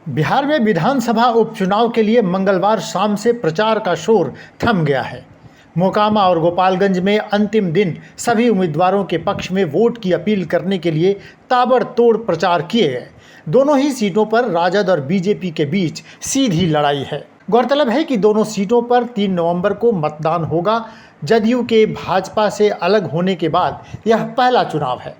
बिहार में विधानसभा उपचुनाव के लिए मंगलवार शाम से प्रचार का शोर थम गया है। मोकामा और गोपालगंज में अंतिम दिन सभी उम्मीदवारों के पक्ष में वोट की अपील करने के लिए ताबड़तोड़ प्रचार किए गए। दोनों ही सीटों पर राजद और बीजेपी के बीच सीधी लड़ाई है। गौरतलब है कि दोनों सीटों पर 3 नवंबर को मतदान होगा। जदयू के भाजपा से अलग होने के बाद यह पहला चुनाव है।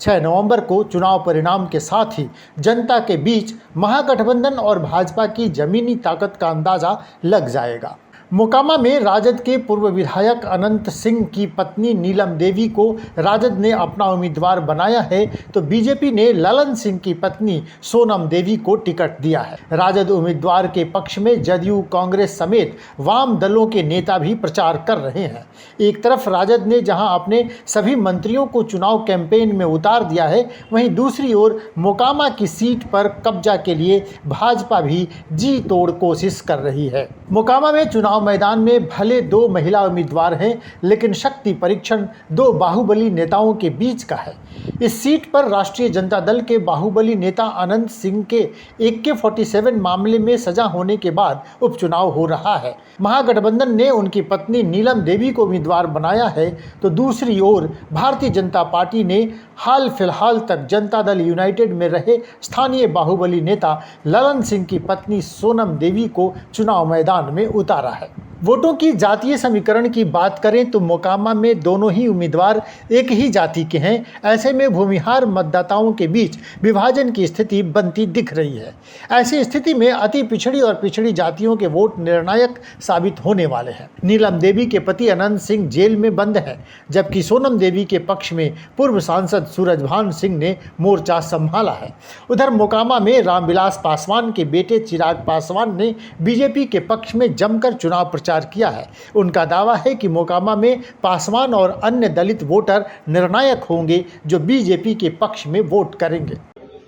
6 नवंबर को चुनाव परिणाम के साथ ही जनता के बीच महागठबंधन और भाजपा की जमीनी ताकत का अंदाजा लग जाएगा। मोकामा में राजद के पूर्व विधायक अनंत सिंह की पत्नी नीलम देवी को राजद ने अपना उम्मीदवार बनाया है, तो बीजेपी ने ललन सिंह की पत्नी सोनम देवी को टिकट दिया है। राजद उम्मीदवार के पक्ष में जदयू, कांग्रेस समेत वाम दलों के नेता भी प्रचार कर रहे हैं। एक तरफ राजद ने जहां अपने सभी मंत्रियों को चुनाव कैंपेन में उतार दिया है, वहीं दूसरी ओर मोकामा की सीट पर कब्जा के लिए भाजपा भी जी तोड़ कोशिश कर रही है। मोकामा में चुनाव मैदान में भले 2 महिला उम्मीदवार हैं, लेकिन शक्ति परीक्षण 2 बाहुबली नेताओं के बीच का है। इस सीट पर राष्ट्रीय जनता दल के बाहुबली नेता अनंत सिंह के AK-47 मामले में सजा होने के बाद उपचुनाव हो रहा है। महागठबंधन ने उनकी पत्नी नीलम देवी को उम्मीदवार बनाया है, तो दूसरी ओर भारतीय जनता पार्टी ने हाल फिलहाल तक जनता दल यूनाइटेड में रहे स्थानीय बाहुबली नेता ललन सिंह की पत्नी सोनम देवी को चुनाव मैदान में उतारा है। वोटों की जातीय समीकरण की बात करें तो मोकामा में दोनों ही उम्मीदवार एक ही जाति के हैं। ऐसे में भूमिहार मतदाताओं के बीच विभाजन की स्थिति बनती दिख रही है। ऐसी स्थिति में अति पिछड़ी और पिछड़ी जातियों के वोट निर्णायक साबित होने वाले हैं। नीलम देवी के पति अनंत सिंह जेल में बंद हैं, जबकि सोनम देवी के पक्ष में पूर्व सांसद सूरजभान सिंह ने मोर्चा संभाला है। उधर मोकामा में रामविलास पासवान के बेटे चिराग पासवान ने बीजेपी के पक्ष में जमकर चुनाव प्रचार किया है। उनका दावा है कि मोकामा में पासवान और अन्य दलित वोटर निर्णायक होंगे, जो बीजेपी के पक्ष में वोट करेंगे।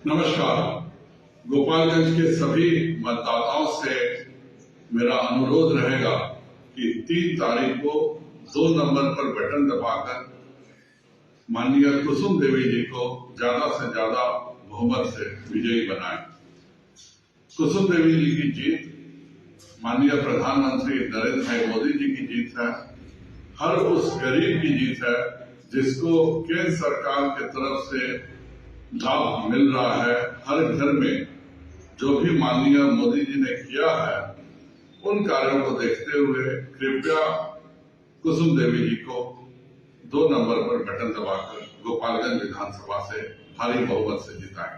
नमस्कार। गोपालगंज के सभी मतदाताओं से मेरा अनुरोध रहेगा कि 3 तारीख को 2 नंबर पर बटन दबाकर माननीय कुसुम देवी जी को ज्यादा से ज्यादा बहुमत से विजयी बनाएं। कुसुम देवी जी की जीत माननीय प्रधानमंत्री नरेंद्र भाई मोदी जी की जीत है। हर उस गरीब की जीत है जिसको केंद्र सरकार की तरफ से लाभ मिल रहा है। हर घर में जो भी माननीय मोदी जी ने किया है, उन कार्यों को देखते हुए कृपया कुसुम देवी जी को 2 नंबर पर बटन दबाकर गोपालगंज विधानसभा से भारी बहुमत से जिताएं।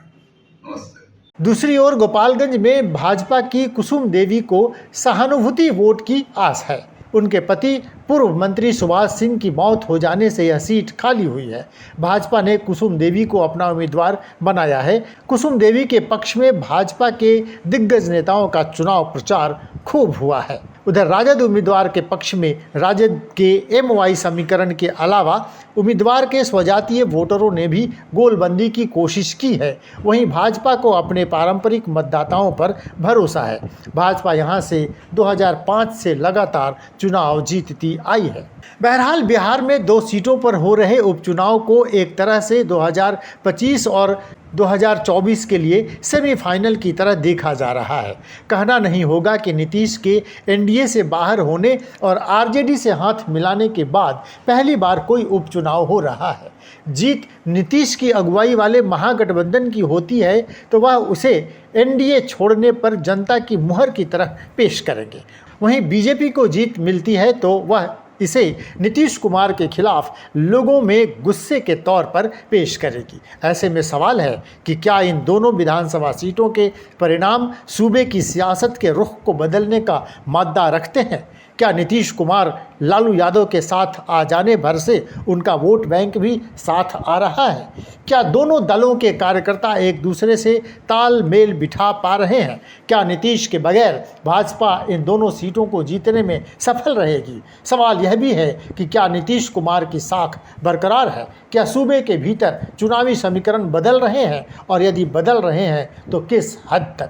नमस्ते। दूसरी ओर गोपालगंज में भाजपा की कुसुम देवी को सहानुभूति वोट की आस है। उनके पति पूर्व मंत्री सुभाष सिंह की मौत हो जाने से यह सीट खाली हुई है। भाजपा ने कुसुम देवी को अपना उम्मीदवार बनाया है। कुसुम देवी के पक्ष में भाजपा के दिग्गज नेताओं का चुनाव प्रचार खूब हुआ है। उधर राजद उम्मीदवार के पक्ष में राजद के MY समीकरण के अलावा उम्मीदवार के स्वजातीय वोटरों ने भी गोलबंदी की कोशिश की है। वहीं भाजपा को अपने पारंपरिक मतदाताओं पर भरोसा है। भाजपा यहां से 2005 से लगातार चुनाव जीतती आई है। बहरहाल बिहार में 2 सीटों पर हो रहे उपचुनाव को एक तरह से 2025 और 2024 के लिए सेमीफाइनल की तरह देखा जा रहा है। कहना नहीं होगा कि नीतीश के NDA से बाहर होने और RJD से हाथ मिलाने के बाद पहली बार कोई उपचुनाव हो रहा है। जीत नीतीश की अगुवाई वाले महागठबंधन की होती है तो वह उसे NDA छोड़ने पर जनता की मुहर की तरह पेश करेंगे। वहीं बीजेपी को जीत मिलती है तो वह इसे नीतीश कुमार के खिलाफ लोगों में गुस्से के तौर पर पेश करेगी। ऐसे में सवाल है कि क्या इन दोनों विधानसभा सीटों के परिणाम सूबे की सियासत के रुख को बदलने का मादा रखते हैं? क्या नीतीश कुमार लालू यादव के साथ आ जाने भर से उनका वोट बैंक भी साथ आ रहा है? क्या दोनों दलों के कार्यकर्ता एक दूसरे से तालमेल बिठा पा रहे हैं? क्या नीतीश के बगैर भाजपा इन दोनों सीटों को जीतने में सफल रहेगी? सवाल यह भी है कि क्या नीतीश कुमार की साख बरकरार है? क्या सूबे के भीतर चुनावी समीकरण बदल रहे हैं, और यदि बदल रहे हैं तो किस हद तक?